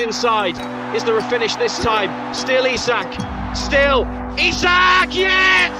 inside. Is there a finish this time? Still Isak. Still Isak! Yes!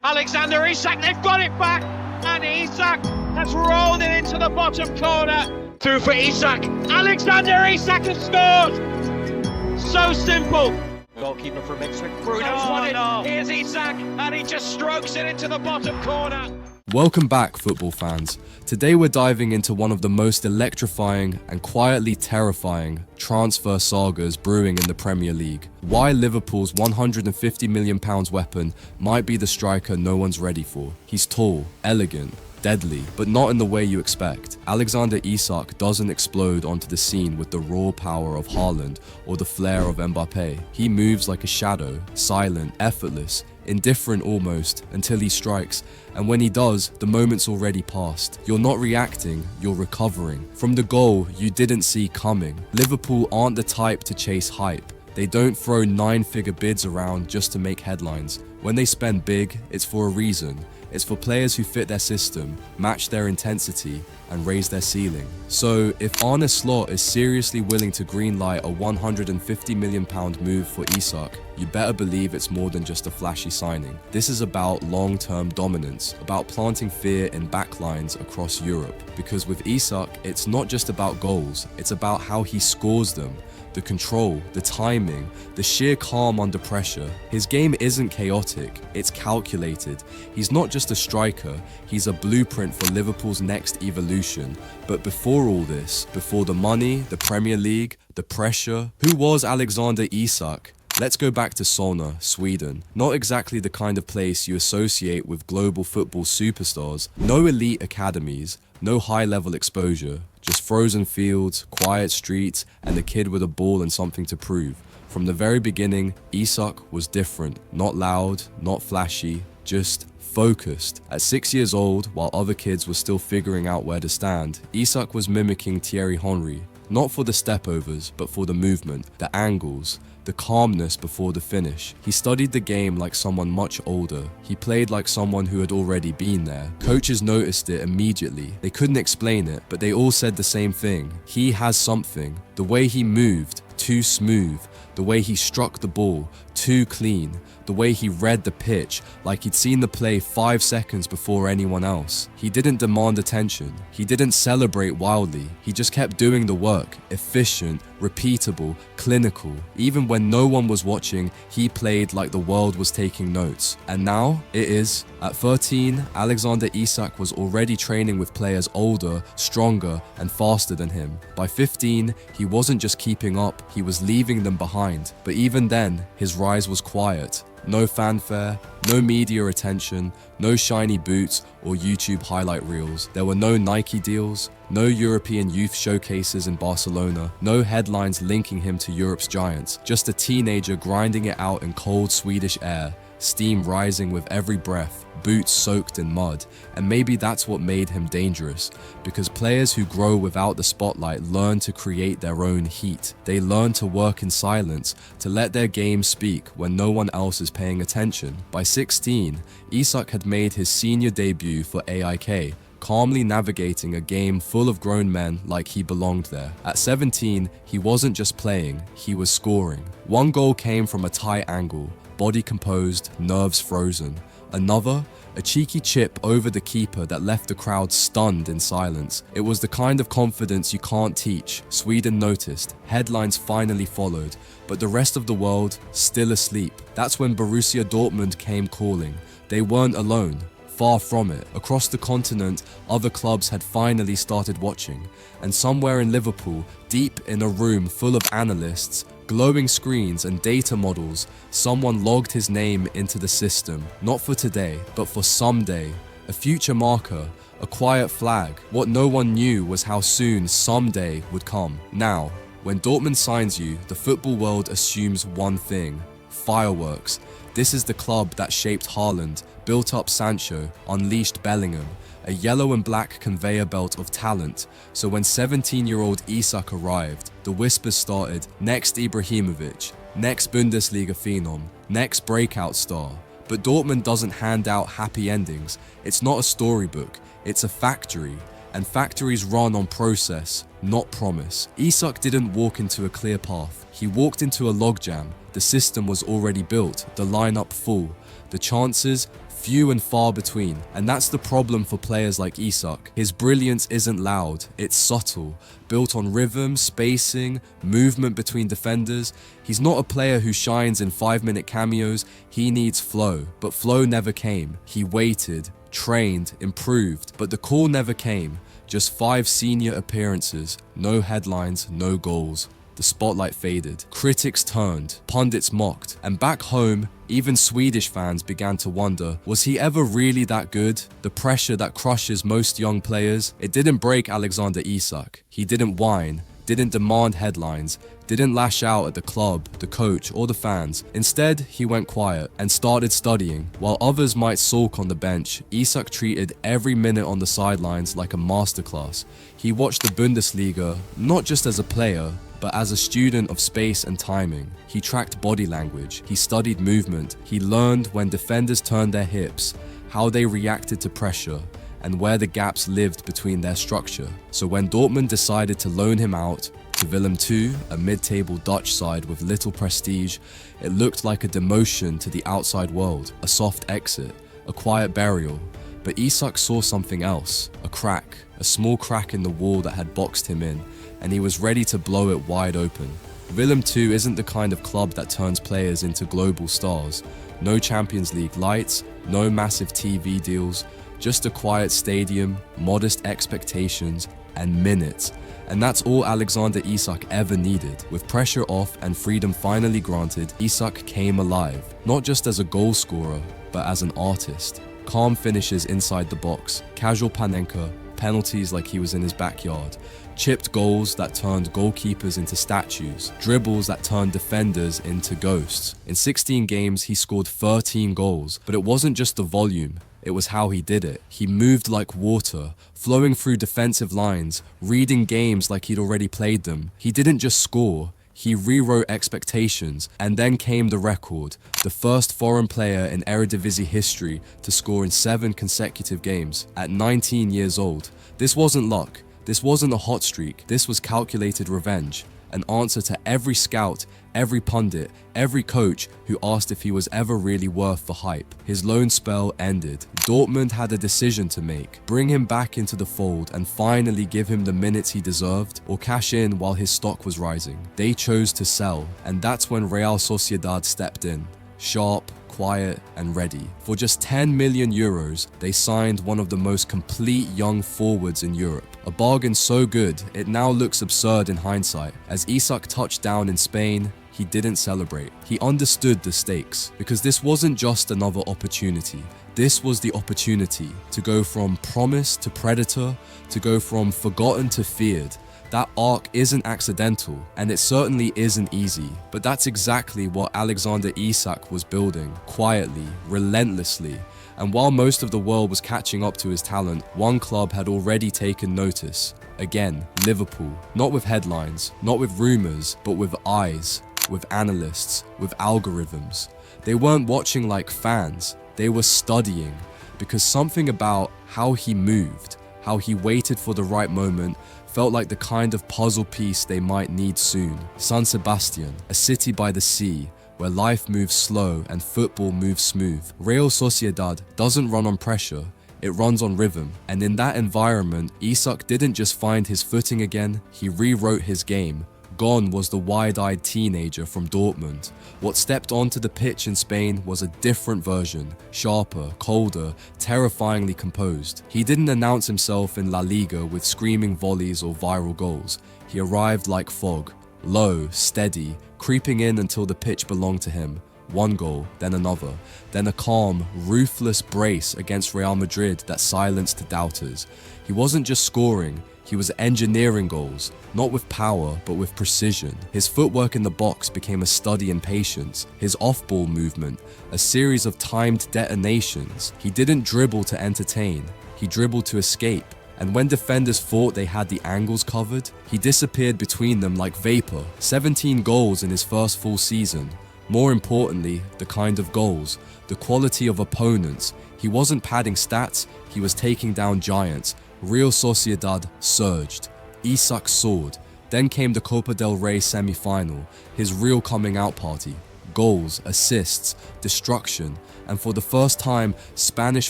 Alexander Isak, they've got it back. And Isak has rolled it into the bottom corner. Through for Isak. Alexander Isak has scored. So simple. Goalkeeper from Ipswich. Bruno's won it. No. Here's Isak, and he just strokes it into the bottom corner. Welcome back, football fans. Today we're diving into one of the most electrifying and quietly terrifying transfer sagas brewing in the Premier League. Why Liverpool's £150 million weapon might be the striker no one's ready for. He's tall, elegant, deadly, but not in the way you expect. Alexander Isak doesn't explode onto the scene with the raw power of Haaland or the flair of Mbappe. He moves like a shadow, silent, effortless, indifferent almost, until he strikes, and when he does, the moment's already passed. You're not reacting, you're recovering from the goal you didn't see coming. Liverpool aren't the type to chase hype. They don't throw 9-figure bids around just to make headlines. When they spend big, it's for a reason. It's for players who fit their system, match their intensity, and raise their ceiling. So, if Arne Slot is seriously willing to greenlight a £150 million move for Isak, you better believe it's more than just a flashy signing. This is about long-term dominance, about planting fear in backlines across Europe. Because with Isak, it's not just about goals, it's about how he scores them. The control, the timing, the sheer calm under pressure. His game isn't chaotic, it's calculated. He's not just a striker, he's a blueprint for Liverpool's next evolution. But before all this, before the money, the Premier League, the pressure, who was Alexander Isak? Let's go back to Solna, Sweden. Not exactly the kind of place you associate with global football superstars. No elite academies, no high-level exposure. Just frozen fields, quiet streets, and a kid with a ball and something to prove. From the very beginning, Isak was different. Not loud, not flashy, just focused. At 6 years old, while other kids were still figuring out where to stand, Isak was mimicking Thierry Henry. Not for the stepovers, but for the movement, the angles, the calmness before the finish. He studied the game like someone much older. He played like someone who had already been there. Coaches noticed it immediately. They couldn't explain it, but they all said the same thing. He has something. The way he moved, too smooth. The way he struck the ball, too clean. The way he read the pitch, like he'd seen the play 5 seconds before anyone else. He didn't demand attention. He didn't celebrate wildly. He just kept doing the work, efficient, repeatable, clinical. Even when no one was watching, he played like the world was taking notes. And now, it is. At 13, Alexander Isak was already training with players older, stronger, and faster than him. By 15, he wasn't just keeping up, he was leaving them behind. But even then, his rise was quiet. No fanfare, no media attention, no shiny boots or YouTube highlight reels. There were no Nike deals, no European youth showcases in Barcelona, no headlines linking him to Europe's giants. Just a teenager grinding it out in cold Swedish air, steam rising with every breath, boots soaked in mud. And maybe that's what made him dangerous, because players who grow without the spotlight learn to create their own heat. They learn to work in silence, to let their game speak when no one else is paying attention. By 16, Isak had made his senior debut for AIK, calmly navigating a game full of grown men like he belonged there. At 17, he wasn't just playing, he was scoring. One goal came from a tight angle, body composed, nerves frozen. Another, a cheeky chip over the keeper that left the crowd stunned in silence. It was the kind of confidence you can't teach. Sweden noticed, headlines finally followed, but the rest of the world still asleep. That's when Borussia Dortmund came calling. They weren't alone. Far from it. Across the continent, other clubs had finally started watching. And somewhere in Liverpool, deep in a room full of analysts, glowing screens and data models, someone logged his name into the system. Not for today, but for someday. A future marker, a quiet flag. What no one knew was how soon someday would come. Now, when Dortmund signs you, the football world assumes one thing: fireworks. This is the club that shaped Haaland, built up Sancho, unleashed Bellingham, a yellow and black conveyor belt of talent. So when 17-year-old Isak arrived, the whispers started: next Ibrahimovic, next Bundesliga phenom, next breakout star. But Dortmund doesn't hand out happy endings. It's not a storybook, it's a factory. And factories run on process, not promise. Isak didn't walk into a clear path. He walked into a logjam. The system was already built, the lineup full, the chances few and far between. And that's the problem for players like Isak. His brilliance isn't loud, it's subtle, built on rhythm, spacing, movement between defenders. He's not a player who shines in 5-minute cameos, he needs flow. But flow never came. He waited, trained, improved, but the call never came. Just 5 senior appearances, no headlines, no goals. The spotlight faded, critics turned, pundits mocked, and back home, even Swedish fans began to wonder, was he ever really that good? The pressure that crushes most young players, it didn't break Alexander Isak. He didn't whine, didn't demand headlines, didn't lash out at the club, the coach, or the fans. Instead, he went quiet and started studying. While others might sulk on the bench, Isak treated every minute on the sidelines like a masterclass. He watched the Bundesliga not just as a player, but as a student of space and timing. He tracked body language, he studied movement, he learned when defenders turned their hips, how they reacted to pressure, and where the gaps lived between their structure. So when Dortmund decided to loan him out to Willem II, a mid-table Dutch side with little prestige, it looked like a demotion to the outside world, a soft exit, a quiet burial. But Isak saw something else, a crack, a small crack in the wall that had boxed him in, and he was ready to blow it wide open. Willem II isn't the kind of club that turns players into global stars. No Champions League lights, no massive TV deals, just a quiet stadium, modest expectations, and minutes. And that's all Alexander Isak ever needed. With pressure off and freedom finally granted, Isak came alive, not just as a goal scorer, but as an artist. Calm finishes inside the box, casual panenka, penalties like he was in his backyard, chipped goals that turned goalkeepers into statues, dribbles that turned defenders into ghosts. In 16 games, he scored 13 goals, but it wasn't just the volume, it was how he did it. He moved like water, flowing through defensive lines, reading games like he'd already played them. He didn't just score, he rewrote expectations, and then came the record, the first foreign player in Eredivisie history to score in 7 consecutive games at 19 years old. This wasn't luck. This wasn't a hot streak, this was calculated revenge, an answer to every scout, every pundit, every coach who asked if he was ever really worth the hype. His loan spell ended. Dortmund had a decision to make, bring him back into the fold and finally give him the minutes he deserved, or cash in while his stock was rising. They chose to sell, and that's when Real Sociedad stepped in. Sharp, quiet, and ready. For just 10 million euros, they signed one of the most complete young forwards in Europe. A bargain so good, it now looks absurd in hindsight. As Isak touched down in Spain, he didn't celebrate. He understood the stakes, because this wasn't just another opportunity. This was the opportunity to go from promise to predator, to go from forgotten to feared. That arc isn't accidental, and it certainly isn't easy, but that's exactly what Alexander Isak was building, quietly, relentlessly. And while most of the world was catching up to his talent, one club had already taken notice. Again, Liverpool. Not with headlines, not with rumors, but with eyes, with analysts, with algorithms. They weren't watching like fans, they were studying, because something about how he moved, how he waited for the right moment, felt like the kind of puzzle piece they might need soon. San Sebastian, a city by the sea, where life moves slow and football moves smooth. Real Sociedad doesn't run on pressure, it runs on rhythm. And in that environment, Isak didn't just find his footing again, he rewrote his game. Gone was the wide-eyed teenager from Dortmund. What stepped onto the pitch in Spain was a different version, sharper, colder, terrifyingly composed. He didn't announce himself in La Liga with screaming volleys or viral goals. He arrived like fog, low, steady, creeping in until the pitch belonged to him. One goal, then another, then a calm, ruthless brace against Real Madrid that silenced doubters. He wasn't just scoring, he was engineering goals, not with power, but with precision. His footwork in the box became a study in patience. His off-ball movement, a series of timed detonations. He didn't dribble to entertain, he dribbled to escape. And when defenders thought they had the angles covered, he disappeared between them like vapor. 17 goals in his first full season. More importantly, the kind of goals, the quality of opponents. He wasn't padding stats, he was taking down giants, Real Sociedad surged. Isak soared. Then came the Copa del Rey semi-final, his real coming out party. Goals, assists, destruction, and for the first time, Spanish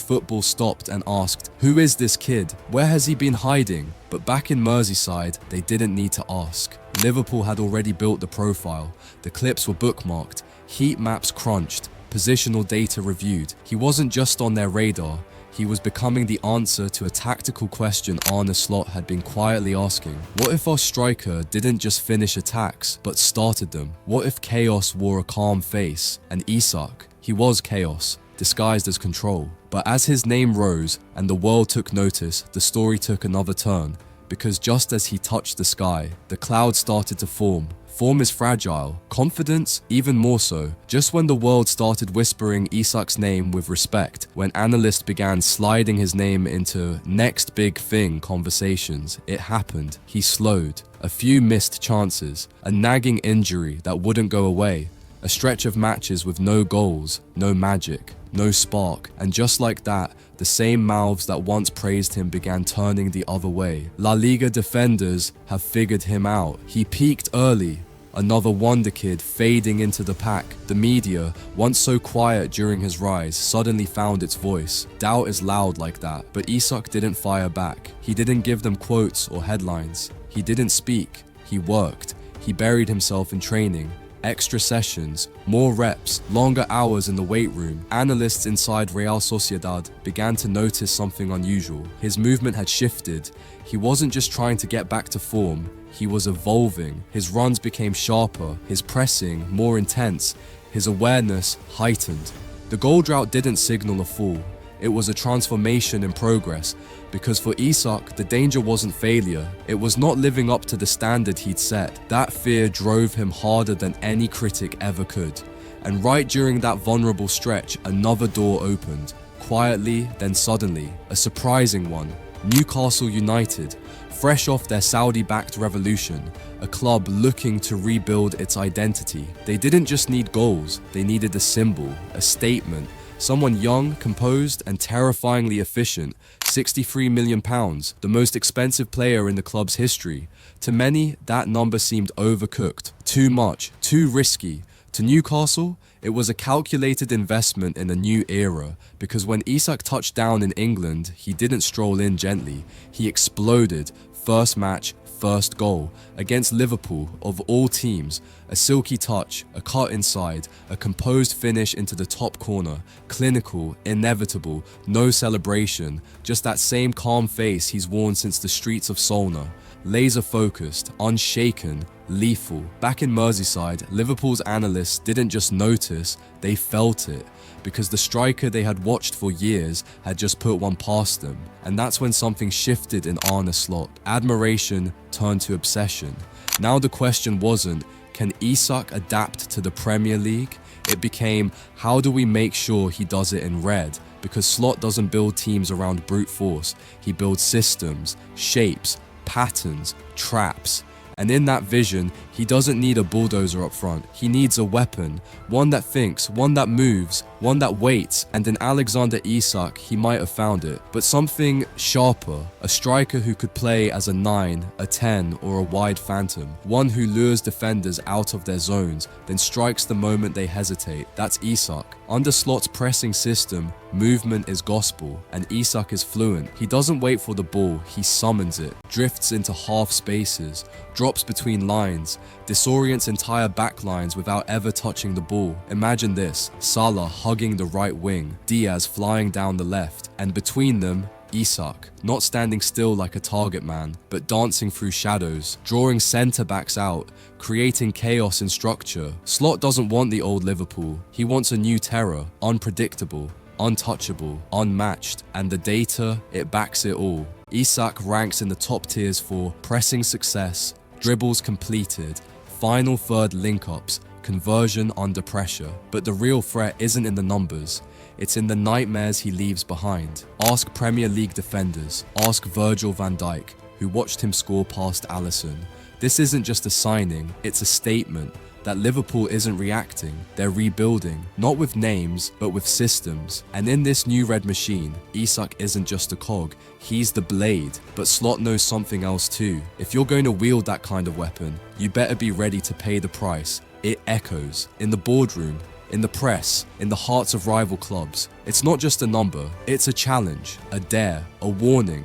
football stopped and asked, who is this kid? Where has he been hiding? But back in Merseyside, they didn't need to ask. Liverpool had already built the profile. The clips were bookmarked, heat maps crunched, positional data reviewed. He wasn't just on their radar, he was becoming the answer to a tactical question Arne Slot had been quietly asking. What if our striker didn't just finish attacks, but started them? What if chaos wore a calm face? And Isak, he was chaos, disguised as control. But as his name rose and the world took notice, the story took another turn. Because just as he touched the sky, the clouds started to form. Form is fragile, confidence even more so. Just when the world started whispering Isak's name with respect, when analysts began sliding his name into next big thing conversations, it happened. He slowed, a few missed chances, a nagging injury that wouldn't go away, a stretch of matches with no goals, no magic, no spark, and just like that, the same mouths that once praised him began turning the other way. La Liga defenders have figured him out. He peaked early, another wonder kid fading into the pack. The media, once so quiet during his rise, suddenly found its voice. Doubt is loud like that, but Isak didn't fire back. He didn't give them quotes or headlines. He didn't speak. He worked. He buried himself in training. Extra sessions, more reps, longer hours in the weight room. Analysts inside Real Sociedad began to notice something unusual. His movement had shifted. He wasn't just trying to get back to form, he was evolving. His runs became sharper, his pressing more intense, his awareness heightened. The goal drought didn't signal a fall. It was a transformation in progress, because for Isak, the danger wasn't failure. It was not living up to the standard he'd set. That fear drove him harder than any critic ever could. And right during that vulnerable stretch, another door opened. Quietly, then suddenly. A surprising one. Newcastle United, fresh off their Saudi-backed revolution, a club looking to rebuild its identity. They didn't just need goals, they needed a symbol, a statement. Someone young, composed, and terrifyingly efficient. £63 million, the most expensive player in the club's history. To many, that number seemed overcooked. Too much, too risky. To Newcastle, it was a calculated investment in a new era, because when Isak touched down in England, he didn't stroll in gently. He exploded. First match, first goal, against Liverpool, of all teams. A silky touch, a cut inside, a composed finish into the top corner, clinical, inevitable, no celebration, just that same calm face he's worn since the streets of Solna. Laser focused, unshaken, lethal. Back in Merseyside, Liverpool's analysts didn't just notice, they felt it. Because the striker they had watched for years had just put one past them. And that's when something shifted in Arne Slot. Admiration turned to obsession. Now the question wasn't, can Isak adapt to the Premier League? It became, how do we make sure he does it in red? Because Slot doesn't build teams around brute force. He builds systems, shapes, patterns, traps. And in that vision, he doesn't need a bulldozer up front. He needs a weapon, one that thinks, one that moves, one that waits. And in Alexander Isak, he might have found it. But something sharper, a striker who could play as a 9, a 10, or a wide phantom. One who lures defenders out of their zones, then strikes the moment they hesitate. That's Isak. Under Slot's pressing system, movement is gospel, and Isak is fluent. He doesn't wait for the ball, he summons it, drifts into half spaces, drops between lines, disorients entire backlines without ever touching the ball. Imagine this, Salah hugging the right wing, Diaz flying down the left, and between them, Isak, not standing still like a target man, but dancing through shadows, drawing centre-backs out, creating chaos in structure. Slot doesn't want the old Liverpool, he wants a new terror, unpredictable, untouchable, unmatched, and the data, it backs it all. Isak ranks in the top tiers for pressing success, dribbles completed, final third link-ups, conversion under pressure. But the real threat isn't in the numbers, it's in the nightmares he leaves behind. Ask Premier League defenders, ask Virgil van Dijk, who watched him score past Alisson. This isn't just a signing, it's a statement that Liverpool isn't reacting, they're rebuilding, not with names, but with systems. And in this new red machine, Isak isn't just a cog, he's the blade. But Slot knows something else too. If you're going to wield that kind of weapon, you better be ready to pay the price. It echoes in the boardroom, in the press, in the hearts of rival clubs. It's not just a number, it's a challenge, a dare, a warning.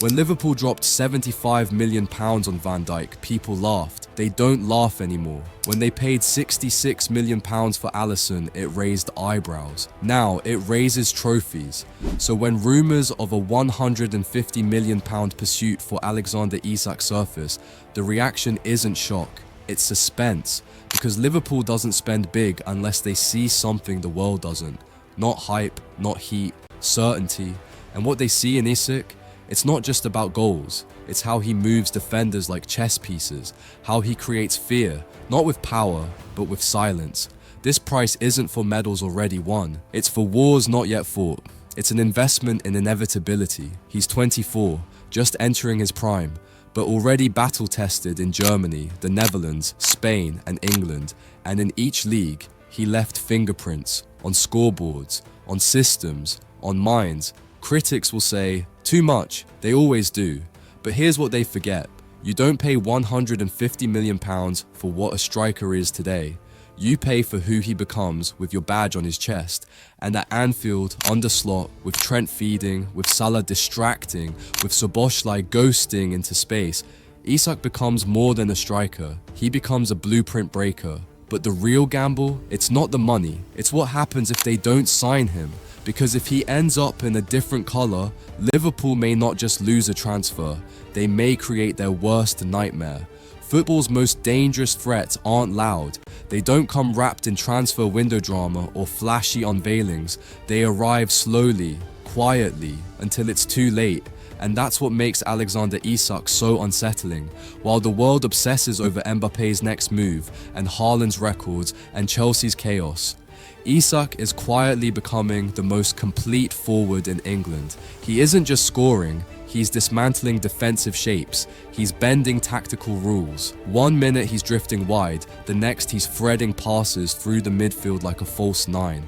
When Liverpool dropped £75 million on Van Dijk, people laughed. They don't laugh anymore. When they paid £66 million for Alisson, it raised eyebrows. Now, it raises trophies. So when rumours of a £150 million pursuit for Alexander Isak surface, the reaction isn't shock, it's suspense. Because Liverpool doesn't spend big unless they see something the world doesn't. Not hype, not heat, certainty. And what they see in Isak, it's not just about goals, it's how he moves defenders like chess pieces, how he creates fear, not with power, but with silence. This price isn't for medals already won, it's for wars not yet fought. It's an investment in inevitability. He's 24, just entering his prime, but already battle-tested in Germany, the Netherlands, Spain, and England, and in each league, he left fingerprints on scoreboards, on systems, on minds. Critics will say, too much, they always do. But here's what they forget. You don't pay £150 million for what a striker is today. You pay for who he becomes with your badge on his chest. And at Anfield, under Slot, with Trent feeding, with Salah distracting, with Szoboszlai ghosting into space, Isak becomes more than a striker. He becomes a blueprint breaker. But the real gamble, it's not the money. It's what happens if they don't sign him. Because if he ends up in a different colour, Liverpool may not just lose a transfer, they may create their worst nightmare. Football's most dangerous threats aren't loud. They don't come wrapped in transfer window drama or flashy unveilings. They arrive slowly, quietly, until it's too late. And that's what makes Alexander Isak so unsettling. While the world obsesses over Mbappe's next move, and Haaland's records, and Chelsea's chaos, Isak is quietly becoming the most complete forward in England. He isn't just scoring, he's dismantling defensive shapes, he's bending tactical rules. 1 minute he's drifting wide, the next he's threading passes through the midfield like a false nine.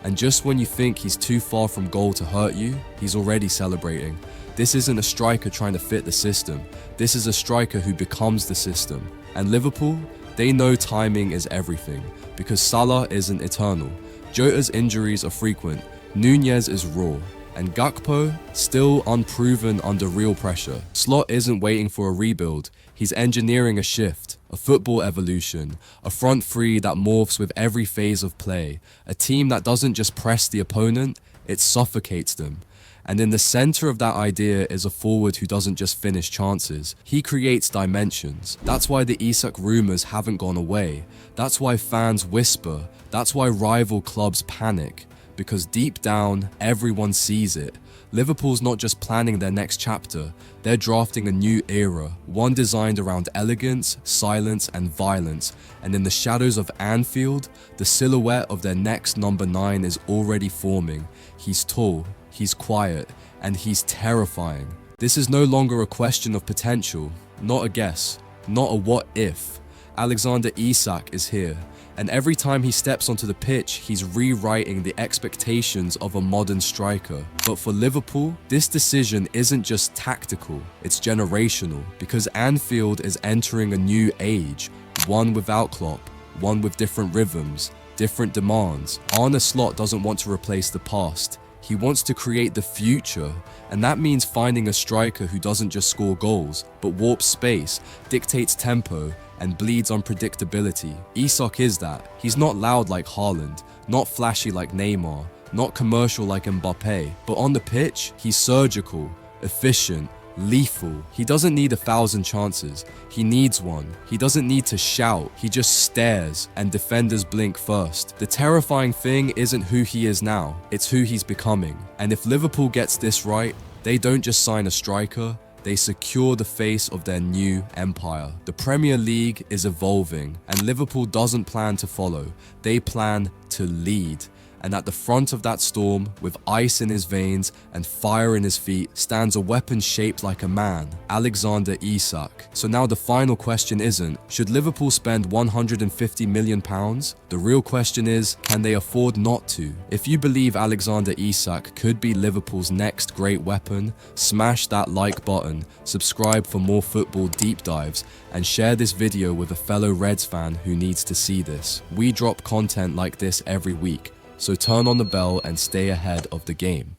And just when you think he's too far from goal to hurt you, he's already celebrating. This isn't a striker trying to fit the system, this is a striker who becomes the system. And Liverpool, they know timing is everything, because Salah isn't eternal. Jota's injuries are frequent, Nunez is raw, and Gakpo still unproven under real pressure. Slot isn't waiting for a rebuild, he's engineering a shift, a football evolution, a front three that morphs with every phase of play, a team that doesn't just press the opponent, it suffocates them. And in the center of that idea is a forward who doesn't just finish chances, he creates dimensions. That's why the Isak rumors haven't gone away. That's why fans whisper. That's why rival clubs panic. Because deep down, everyone sees it. Liverpool's not just planning their next chapter, they're drafting a new era, one designed around elegance, silence, and violence. And in the shadows of Anfield, the silhouette of their next number 9 is already forming. He's tall, he's quiet, and he's terrifying. This is no longer a question of potential, not a guess, not a what if. Alexander Isak is here, and every time he steps onto the pitch, he's rewriting the expectations of a modern striker. But for Liverpool, this decision isn't just tactical, it's generational, because Anfield is entering a new age, one without Klopp, one with different rhythms, different demands. Arne Slot doesn't want to replace the past. He wants to create the future, and that means finding a striker who doesn't just score goals, but warps space, dictates tempo, and bleeds unpredictability. Isak is that. He's not loud like Haaland, not flashy like Neymar, not commercial like Mbappe, but on the pitch, he's surgical, efficient, lethal. He doesn't need 1,000 chances, he needs one. He doesn't need to shout, he just stares, and defenders blink first. The terrifying thing isn't who he is now, it's who he's becoming. And if Liverpool gets this right, they don't just sign a striker, they secure the face of their new empire. The Premier League is evolving, and Liverpool doesn't plan to follow, they plan to lead. And at the front of that storm, with ice in his veins and fire in his feet, stands a weapon shaped like a man, Alexander Isak. So now the final question isn't, should Liverpool spend £150 million? The real question is, can they afford not to? If you believe Alexander Isak could be Liverpool's next great weapon, smash that like button, subscribe for more football deep dives, and share this video with a fellow Reds fan who needs to see this. We drop content like this every week, so turn on the bell and stay ahead of the game.